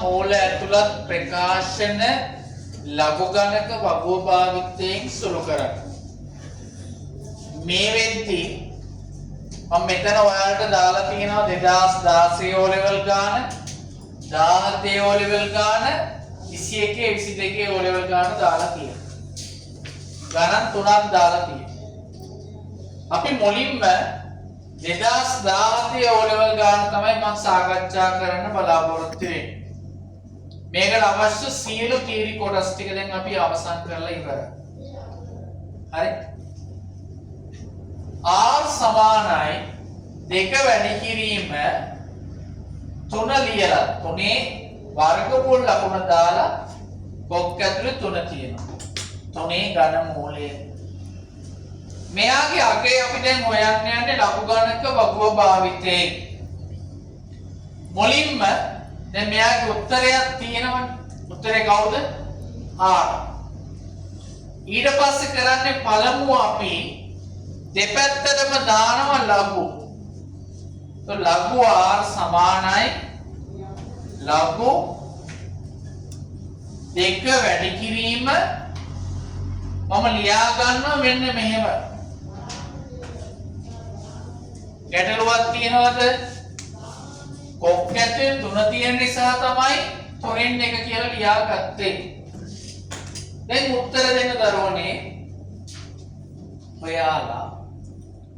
මූල ඇතුළත් ප්‍රකාශන ලඝු ගණක වගුව භාවිතයෙන් සුළු කරන්න. මේ වෙද්දී මම මෙතන ඔයාලට දාලා තියෙනවා 2016 O level ගාන, 17 O level ගාන, 21 22 O level ගාන දාලා තියෙනවා. ගණන් තුනක් දාලා තියෙනවා. අපි මුලින්ම 2017 O level ගාන තමයි මම සාකච්ඡා කරන්න බලාපොරොත්තු වෙන්නේ. මේකට අවශ්‍ය සියලු තීරි කොටස් ටික දැන් අපි අවසන් කරලා ඉවරයි. හරි? R සමානයි 2 වැඩි කිරීම 3 ලියලා 3 වර්ගමූල ලකුණ දාලා කොක් ඇතුලේ 3 තියෙනවා. 3 ඝන මූලය. මෙයාගේ අගය අපි දැන් හොයන්න යන්නේ ලඝු ගණක වගුව භාවිතයෙන්. මුලින්ම දැන් මෙයාගේ උත්තරයක් තියෙනවනේ. උත්තරේ කවුද? R. ඊට පස්සේ කරන්නේ පළමුව අපි දෙපැත්තටම දානවා ලඝු. તો ලඝු R සමානයි ලඝු 2 වැඩි කිරීම මම ලියා ගන්නවා මෙන්න මෙහෙම. ගැටලුවක් තියනවද? කොක් ඇතුලේ 3 තියෙන නිසා තමයි 3න් 1 කියලා ලියාගත්තේ. දැන් උත්තර දෙන්න දරුවනේ ඔයාලා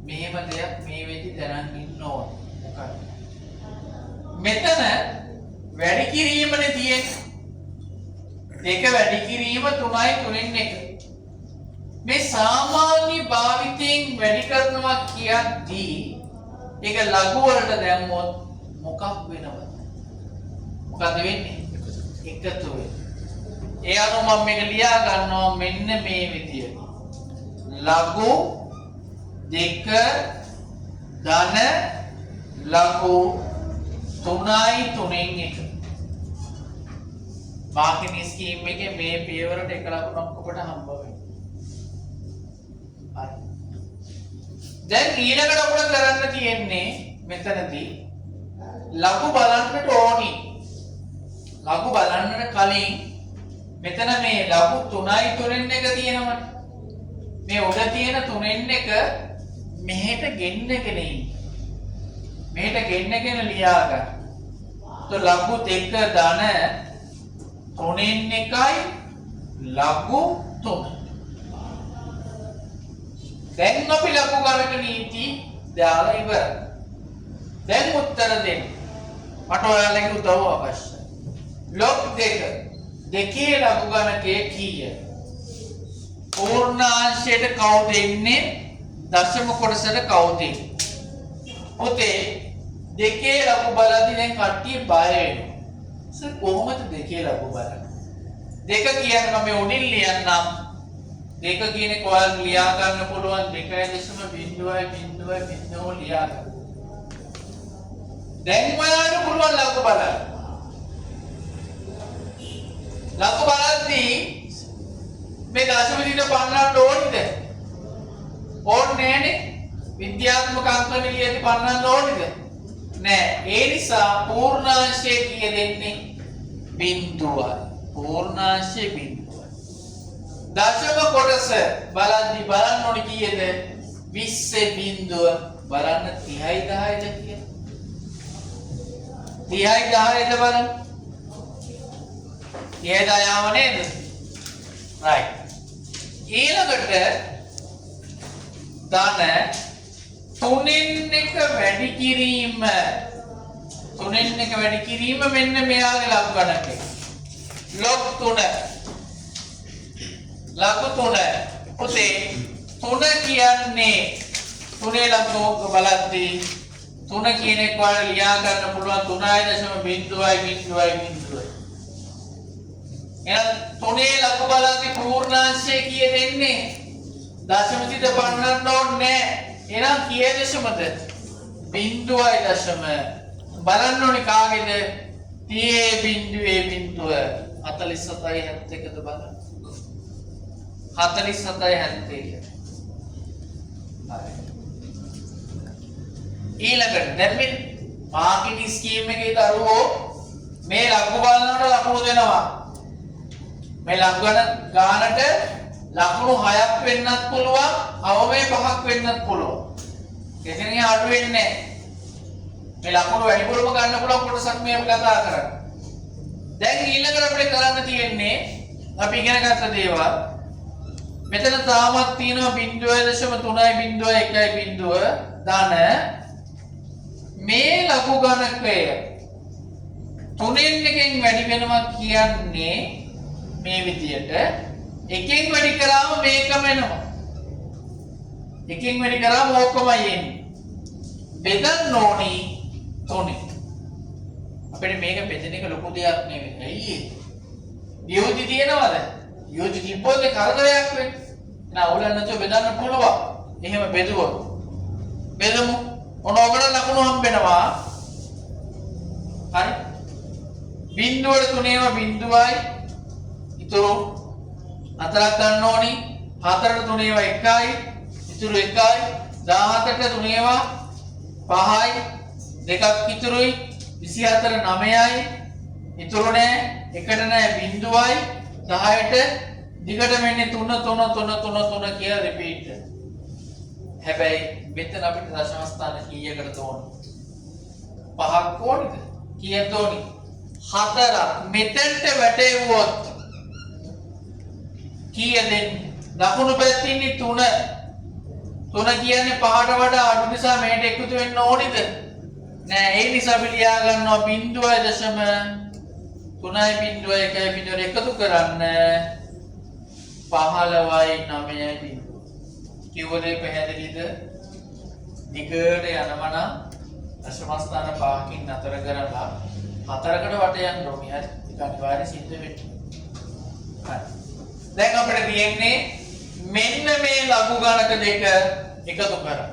මෙහෙම දෙයක් මේ වෙද්දි දැනන් ඉන්න ඕනේ. මොකක්ද? මෙතන වැඩි කිරීමනේ තියෙන්නේ. 2 වැඩි කිරීම 3යි 3න් 1. මේ සාමාන්‍ය භාවිතයෙන් වැඩි කරනවා කියද්දී ඒක ලඝු වලට දැම්මොත් මොකක් වෙනවද? මොකද වෙන්නේ? එකතු වෙනවා. ඒ අනුව මම මේක ලියා ගන්නවා මෙන්න මේ විදියට. ලඝු 2 ධන ලඝු 3යි 3න් 1. මාකින් ස්කීම් එකේ මේ පියවරට එක ලකුණක් ඔබට හම්බ වෙනවා. හරි. දැන් ඊළඟට අපිට කරන්න තියෙන්නේ මෙතනදී ලඝු බලන්නට ඕනි. ලඝු බලන්නට කලින් මෙතන මේ ලඝු 3යි 3න් 1 තියෙනවනේ. මේ උඩ තියෙන 3න් 1 මෙහෙට ගෙන්නගෙන ඉන්න. මෙහෙට ගෙන්නගෙන ලියා ගන්න. તો ලඝු 2 ධන 3න් 1යි ලඝු 3. දැන් අපි ලඝු ගණක නීති දාලා ඉවරයි. දැන් උත්තර දෙන්න. මට ඔයාලගේ උදව්ව අවශ්‍යයි. log 2 දෙකේ ලඝු ගණකයේ කීයද? පූර්ණාංශයට කවුද එන්නේ? දශම කොටසට කවුද එන්නේ? පුතේ දෙකේ ලඝු බලද්දී දැන් කට්ටිය බය වෙනවා. සර් කොහොමද දෙකේ ලඝු බලන්නේ? දෙක කියන්නේ මම උඩින් ලියන්නම්. දෙක කියන්නේ ඔයාලට ලියා ගන්න පුළුවන් 2.0 ලියා ගන්න. දැන් ඔයාලට පුළුවන් ලඝු බලන්න. ලඝු බලද්දී මේ දශම දිට පන්නන්න ඕනිද? ඕනේ නෑනේ. විද්‍යාත්මක අංක නිලියදී පන්නන්න ඕනිද? නෑ. ඒ නිසා පූර්ණාංශය කීය දෙන්නේ? බිංදුවයි. පූර්ණාංශය බිංදුවයි. දශම කොටස බලද්දී බලන්න ඕනේ කීයද? 20 බිංදුව බලන්න 30යි 10යිද කියලා. 30යි 10යිද බලන්න. 30යි 10ම නේද? right. ඊළඟට ධන 3න් 1 වැඩි කිරීම 3න් 1 වැඩි කිරීම මෙන්න මෙයාගේ ලඝු ගණකය. log 3 ලඝු 3 පුතේ 3 කියන්නේ 3 ලඝු බලද්දී 3 කියන එක වල ලියා ගන්න පුළුවන් 3.0 එහෙනම් 3 ලඝු බලද්දී පූර්ණාංශය කීය දෙන්නේ? දශම දිට පන්නන්න ඕනේ. එහෙනම් කීයේ දශමද? 0.0 බලන්න ඕනේ කාගේද? 30.0 47යි 71ද බලන්න. 47යි 71. හරි. ඊළඟට දැන් මේ මාකින් ස්කීම් එකේ දරුවෝ මේ ලඝු බලනකොට ලකුණු දෙනවා. මේ ලඝු ගානට ලකුණු 6ක් වෙන්නත් පුළුවන්, අවමේ 5ක් වෙන්නත් පුළුවන්. එතනින් අඩු වෙන්නේ නැහැ. මේ ලකුණු වැඩිපුරම ගන්න පුළුවන් කොටසක් මේ අපි කතා කරන්නේ. දැන් ඊළඟට අපිට කරන්න තියෙන්නේ අපි ඉගෙන ගත්ත දේවල්. මෙතන තාමත් තියෙනවා 0.3.1.0 ධන මේ ලඝු ගණකය තුනෙන් එකෙන් වැඩි වෙනවා කියන්නේ මේ විදියට එකෙන් වැඩි කරාම මේකම එනවා. එකෙන් වැඩි කරාම ඕකමයි එන්නේ. බෙදන්න ඕනි තුනේ. අපිට මේක බෙදෙන එක ලොකු දෙයක් නෙවෙයි. ඇයි ඒ? වියෝජි තියෙනවද? වියෝජි තිබ්බොත් ඒ කරදරයක් වෙන්නේ. එහෙනම් අවුලක් නැතුව බෙදන්න පුළුවන්. එහෙම බෙදුවොත්. බෙදමු. ඔනෝකට ලකුණු හම්බෙනවා. හරි. බිංදුවට තුනේම බිංදුවයි. ඉතුරු හතරක් ගන්න ඕනි. හතරට තුනේම 1යි. ඉතුරු 1යි. 17ට තුනේම 5යි. දෙකක් ඉතුරුයි. 24 9යි. ඉතුරු නෑ. එකට නෑ බිංදුවයි. 10ට දිගට මෙන්නේ 3 කියලා රිපීට්. හැබැයි මෙතන අපිට දශම ස්ථාන කීයකට ඕන? 5ක් ඕනද? කීයක් ඕනි? 4ක්. මෙතෙන්ට වැටෙවුවොත් කීය දෙන්නේ? ලකුණු පැත්තේ ඉන්නේ 3. 3 කියන්නේ 5ට වඩා අඩු නිසා මේකට එකතු වෙන්න ඕනිද? නෑ. ඒ නිසා අපි ලියා ගන්නවා 0.3.1.1 එකතු කරන්න 15යි 9යි. කිව්වදේ පැහැදිලිද? දිගට යනම නම් දශම ස්ථාන 5කින් නතර කරලා 4කට වට යන්න ඕනේ. හරි. ඒක අනිවාර්ය සිද්ධ වෙන්නේ. හරි. දැන් අපිට තියෙන්නේ මෙන්න මේ ලඝු ගණක දෙක එකතු කරන්න.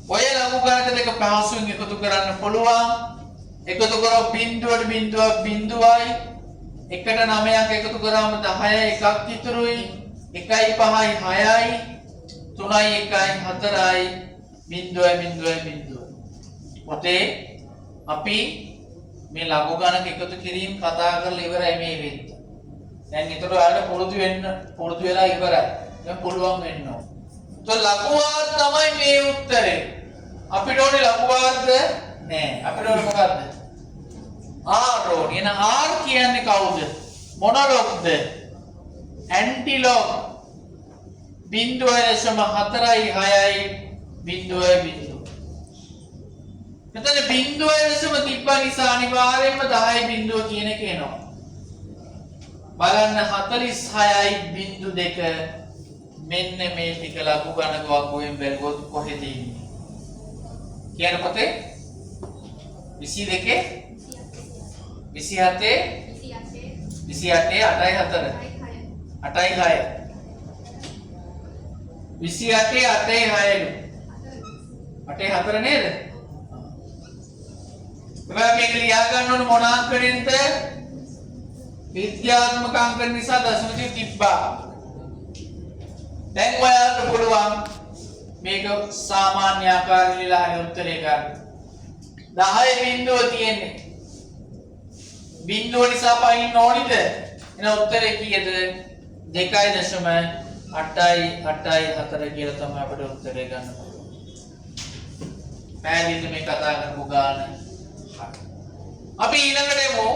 ඔය ලඝු ගණක දෙක පහසුවෙන් එකතු කරන්න පුළුවන්. එකතු කරොත් බිංදුවට බිංදුවක් බිංදුවයි. එකට 9ක් එකතු කරාම 10යි එකක් ඉතුරුයි. 1යි 5යි 6යි 3යි 1යි 4යි බිංදුවයි. ඔතේ අපි මේ ලඝු ගණක එකතු කිරීම කතා කරලා ඉවරයි මේ වෙද්ද. දැන් ඊටර ආයෙත් පුරුදු වෙලා ඉවරයි. දැන් පුළුවන් වෙන්න ඕන. તો ලඝු වාර තමයි මේ උත්තරේ. අපිට ඕනේ ලඝු වාරද? නෑ. අපිට ඕනේ මොකද්ද? R ඕනේ. එහෙනම් R කියන්නේ කවුද? මොන ලොග්ද? ඇන්ටිලොග් 0.4යි 6යි 0.0. මෙතන 0.0 තිබ්බ නිසා අනිවාර්යයෙන්ම 10යි 0 කියන එක එනවා. බලන්න 46යි 0.2 මෙන්න මේ ටික ලඝු ගණක වගුවෙන් බැලුවොත් කොහෙද ඉන්නේ? කියන පොතේ 22 27 8යි 4 8යි 6 28 8යි 6 8යි 4 නේද? ඔබලා මේක ලියා ගන්න ඕන මොන අංකෙන්ද? විද්‍යාත්මක අංක නිසා දශමති තිබ්බා. දැන් ඔයාලට පුළුවන් මේක සාමාන්‍ය ආකාරයෙන් ලියලා හරි උත්තරේ ගන්න. 10 බිංදුව තියෙන්නේ. බිංදුව නිසා පයින් ඕනිද? එහෙනම් උත්තරේ කීයද? 2.884 කියලා තමයි අපිට උත්තරේ ගන්න පුළුවන්. පැහැදිලිද මේ කතා කරපු ගාන? අපි ඊළඟට එමු